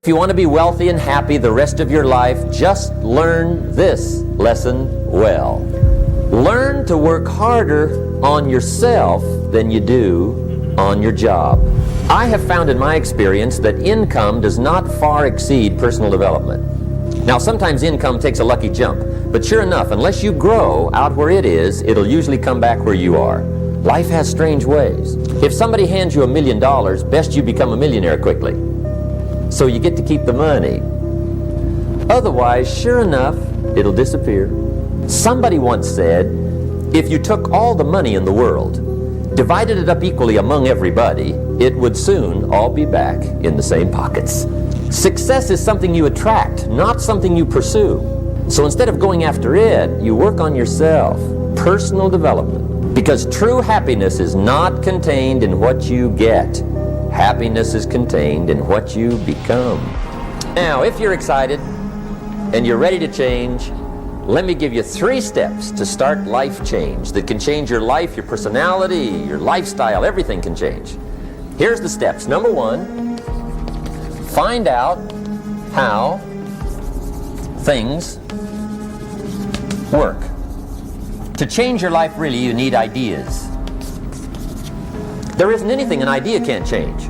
If you want to be wealthy and happy the rest of your life, just learn this lesson well. Learn to work harder on yourself than you do on your job. I have found in my experience that income does not far exceed personal development. Now, sometimes income takes a lucky jump, but sure enough, unless you grow out where it is, it'll usually come back where you are. Life has strange ways. If somebody hands you $1 million, best you become a millionaire quickly, so you get to keep the money. Otherwise, sure enough, it'll disappear. Somebody once said, if you took all the money in the world, divided it up equally among everybody, it would soon all be back in the same pockets. Success is something you attract, not something you pursue. So instead of going after it, you work on yourself. Personal development. Because true happiness is not contained in what you get. Happiness is contained in what you become. Now, if you're excited and you're ready to change, let me give you 3 steps to start life change that can change your life, your personality, your lifestyle, everything can change. Here's the steps. Number 1, find out how things work. To change your life, really, you need ideas. There isn't anything an idea can't change.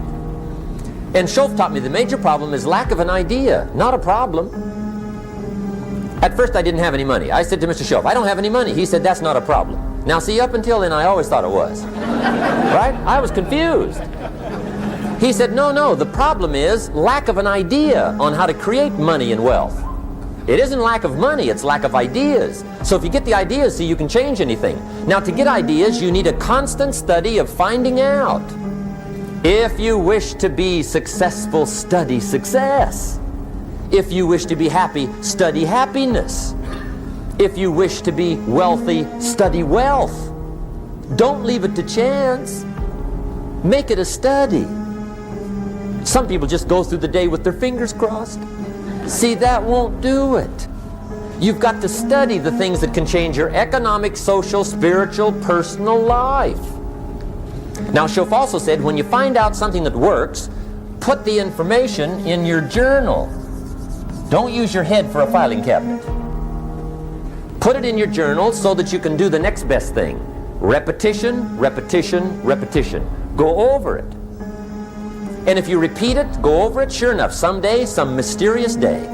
And Schoff taught me the major problem is lack of an idea, not a problem. At first I didn't have any money. I said to Mr. Schoff, I don't have any money. He said, that's not a problem. Now see, up until then I always thought it was. Right? I was confused. He said, no, the problem is lack of an idea on how to create money and wealth. It isn't lack of money, it's lack of ideas. So if you get the ideas, see, you can change anything. Now, to get ideas, you need a constant study of finding out. If you wish to be successful, study success. If you wish to be happy, study happiness. If you wish to be wealthy, study wealth. Don't leave it to chance. Make it a study. Some people just go through the day with their fingers crossed. See, that won't do it. You've got to study the things that can change your economic, social, spiritual, personal life. Now, Schoff also said, when you find out something that works, put the information in your journal. Don't use your head for a filing cabinet. Put it in your journal so that you can do the next best thing. Repetition, repetition, repetition. Go over it. And if you repeat it, go over it, sure enough, someday, some mysterious day,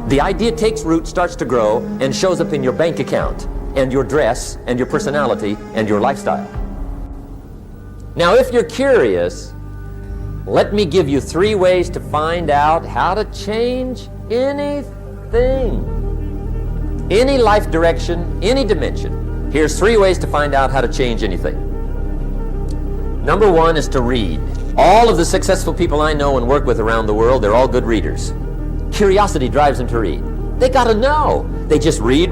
the idea takes root, starts to grow, and shows up in your bank account, and your dress, and your personality, and your lifestyle. Now, if you're curious, let me give you 3 ways to find out how to change anything. Any life direction, any dimension. Here's 3 ways to find out how to change anything. Number 1 is to read. All of the successful people I know and work with around the world, they're all good readers. Curiosity drives them to read. They gotta know. They just read.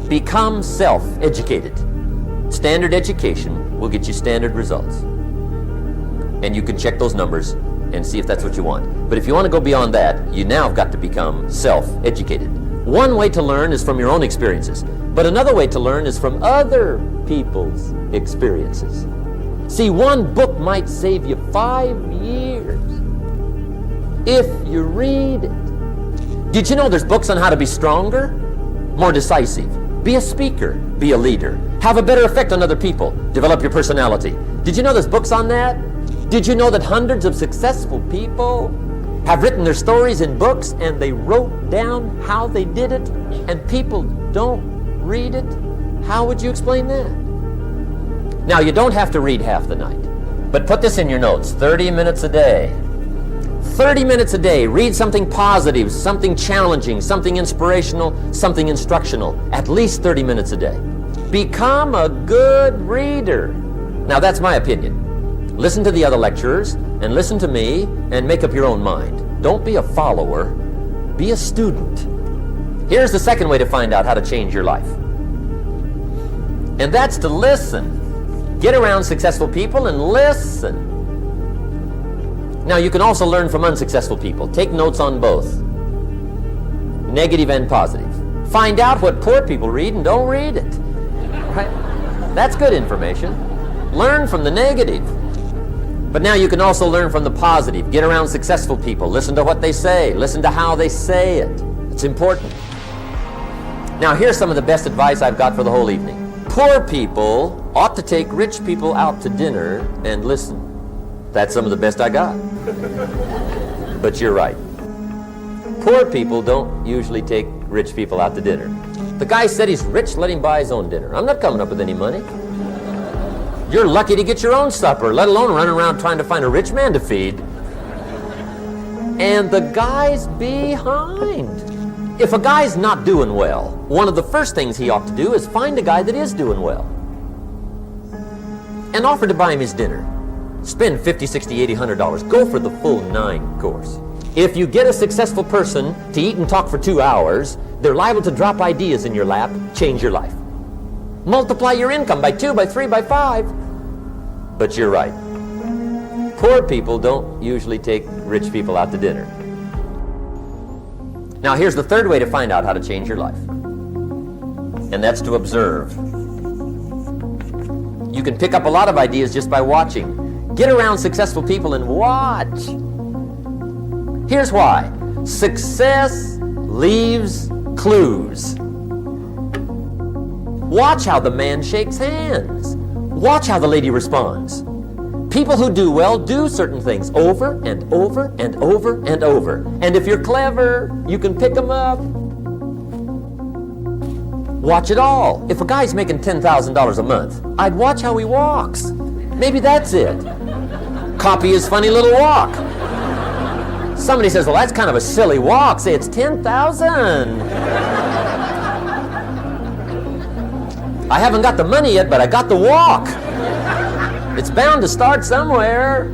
Become self-educated. Standard education will get you standard results. And you can check those numbers and see if that's what you want. But if you want to go beyond that, you now have got to become self-educated. One way to learn is from your own experiences, but another way to learn is from other people's experiences. See, one book might save you 5 years if you read it. Did you know there's books on how to be stronger, more decisive, be a speaker, be a leader, have a better effect on other people, develop your personality? Did you know there's books on that? Did you know that hundreds of successful people have written their stories in books and they wrote down how they did it, and people don't read it? How would you explain that? Now, you don't have to read half the night, but put this in your notes, 30 minutes a day. 30 minutes a day, read something positive, something challenging, something inspirational, something instructional, at least 30 minutes a day. Become a good reader. Now, that's my opinion. Listen to the other lecturers, and listen to me, and make up your own mind. Don't be a follower, be a student. Here's the second way to find out how to change your life. And that's to listen. Get around successful people and listen. Now, you can also learn from unsuccessful people. Take notes on both, negative and positive. Find out what poor people read and don't read it. Right? That's good information. Learn from the negative. But now you can also learn from the positive. Get around successful people. Listen to what they say. Listen to how they say it. It's important. Now here's some of the best advice I've got for the whole evening. Poor people ought to take rich people out to dinner and listen. That's some of the best I got. But you're right. Poor people don't usually take rich people out to dinner. The guy said he's rich, let him buy his own dinner. I'm not coming up with any money. You're lucky to get your own supper, let alone running around trying to find a rich man to feed. And the guy's behind. If a guy's not doing well, one of the first things he ought to do is find a guy that is doing well and offer to buy him his dinner. Spend $50, $60, $80, $100. Go for the full 9 course. If you get a successful person to eat and talk for 2 hours, they're liable to drop ideas in your lap, change your life. Multiply your income by 2, by 3, by 5. But you're right. Poor people don't usually take rich people out to dinner. Now here's the third way to find out how to change your life. And that's to observe. You can pick up a lot of ideas just by watching. Get around successful people and watch. Here's why. Success leaves clues. Watch how the man shakes hands. Watch how the lady responds. People who do well do certain things over and over and over and over. And if you're clever, you can pick them up. Watch it all. If a guy's making $10,000 a month, I'd watch how he walks. Maybe that's it. Copy his funny little walk. Somebody says, well, that's kind of a silly walk. Say, it's 10,000. I haven't got the money yet, but I got the walk. It's bound to start somewhere.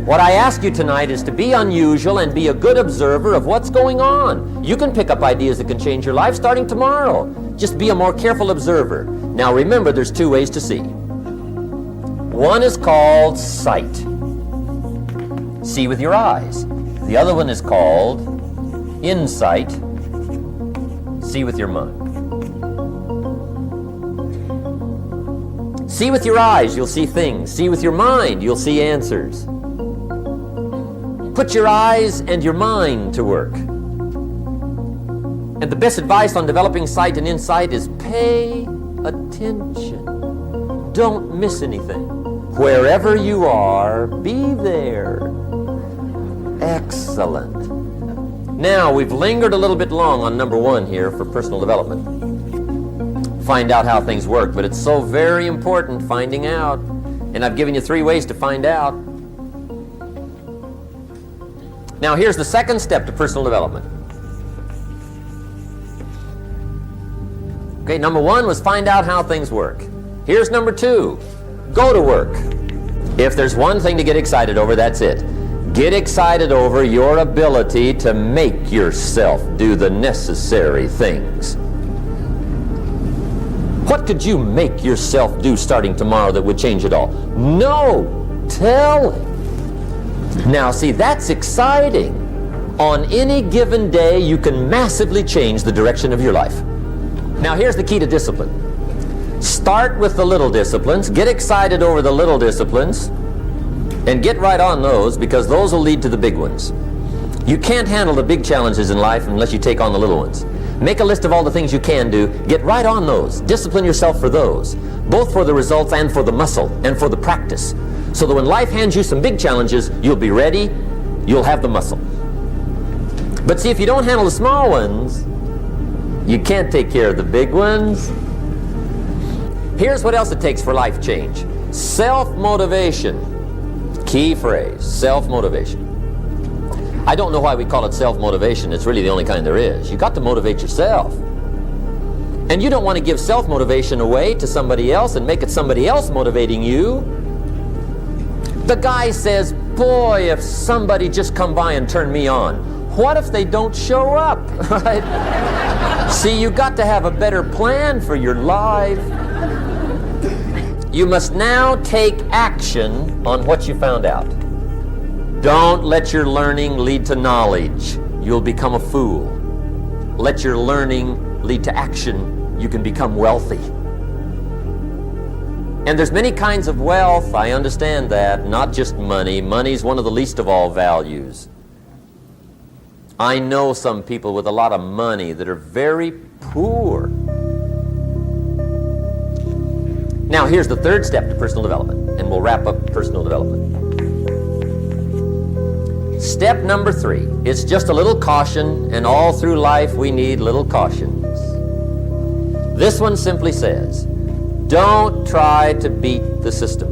What I ask you tonight is to be unusual and be a good observer of what's going on. You can pick up ideas that can change your life starting tomorrow. Just be a more careful observer. Now remember, there's 2 ways to see. One is called sight. See with your eyes. The other one is called insight. See with your mind. See with your eyes, you'll see things. See with your mind, you'll see answers. Put your eyes and your mind to work. And the best advice on developing sight and insight is pay attention. Don't miss anything. Wherever you are, be there. Excellent. Now, we've lingered a little bit long on number 1 here for personal development. Find out how things work, but it's so very important finding out. And I've given you 3 ways to find out. Now here's the second step to personal development. Okay, number 1 was find out how things work. Here's number 2, go to work. If there's one thing to get excited over, that's it. Get excited over your ability to make yourself do the necessary things. What could you make yourself do starting tomorrow that would change it all? No, tell it. Now see, that's exciting. On any given day, you can massively change the direction of your life. Now here's the key to discipline. Start with the little disciplines, get excited over the little disciplines, and get right on those, because those will lead to the big ones. You can't handle the big challenges in life unless you take on the little ones. Make a list of all the things you can do, get right on those, discipline yourself for those, both for the results and for the muscle and for the practice, so that when life hands you some big challenges, you'll be ready, you'll have the muscle. But see, if you don't handle the small ones, you can't take care of the big ones. Here's what else it takes for life change. Self-motivation. Key phrase, self-motivation. I don't know why we call it self-motivation. It's really the only kind there is. You got to motivate yourself. And you don't want to give self-motivation away to somebody else and make it somebody else motivating you. The guy says, boy, if somebody just come by and turn me on. What if they don't show up? Right? See, you got to have a better plan for your life. You must now take action on what you found out. Don't let your learning lead to knowledge. You'll become a fool. Let your learning lead to action. You can become wealthy. And there's many kinds of wealth, I understand that, not just money. Money's one of the least of all values. I know some people with a lot of money that are very poor. Now, here's the third step to personal development, and we'll wrap up personal development. Step number 3. It's just a little caution, and all through life we need little cautions. This one simply says, don't try to beat the system.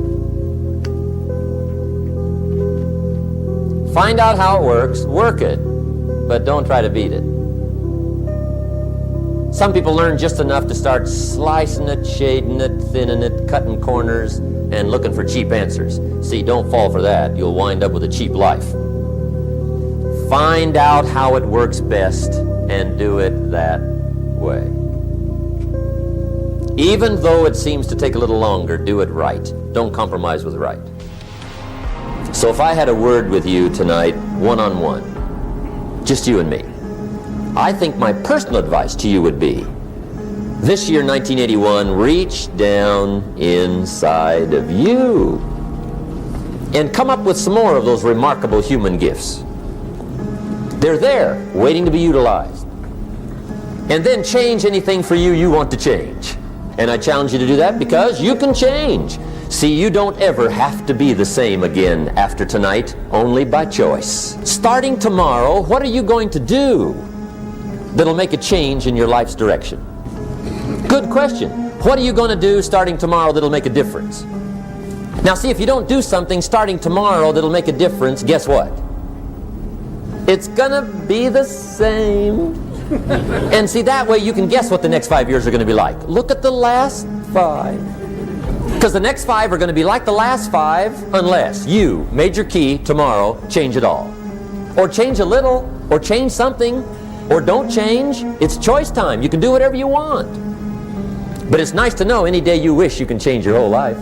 Find out how it works, work it, but don't try to beat it. Some people learn just enough to start slicing it, shading it, thinning it, cutting corners, and looking for cheap answers. See, don't fall for that. You'll wind up with a cheap life. Find out how it works best and do it that way. Even though it seems to take a little longer, do it right. Don't compromise with right. So if I had a word with you tonight, one-on-one, just you and me, I think my personal advice to you would be, this year, 1981, reach down inside of you and come up with some more of those remarkable human gifts. They're there, waiting to be utilized. And then change anything for you want to change. And I challenge you to do that because you can change. See, you don't ever have to be the same again after tonight, only by choice. Starting tomorrow, what are you going to do that'll make a change in your life's direction? Good question. What are you going to do starting tomorrow that'll make a difference? Now see, if you don't do something starting tomorrow that'll make a difference, guess what? It's gonna be the same. And see, that way you can guess what the next 5 years are going to be like. Look at the last 5. Because the next 5 are going to be like the last 5 unless you, major key, tomorrow, change it all. Or change a little, or change something, or don't change. It's choice time. You can do whatever you want. But it's nice to know any day you wish you can change your whole life.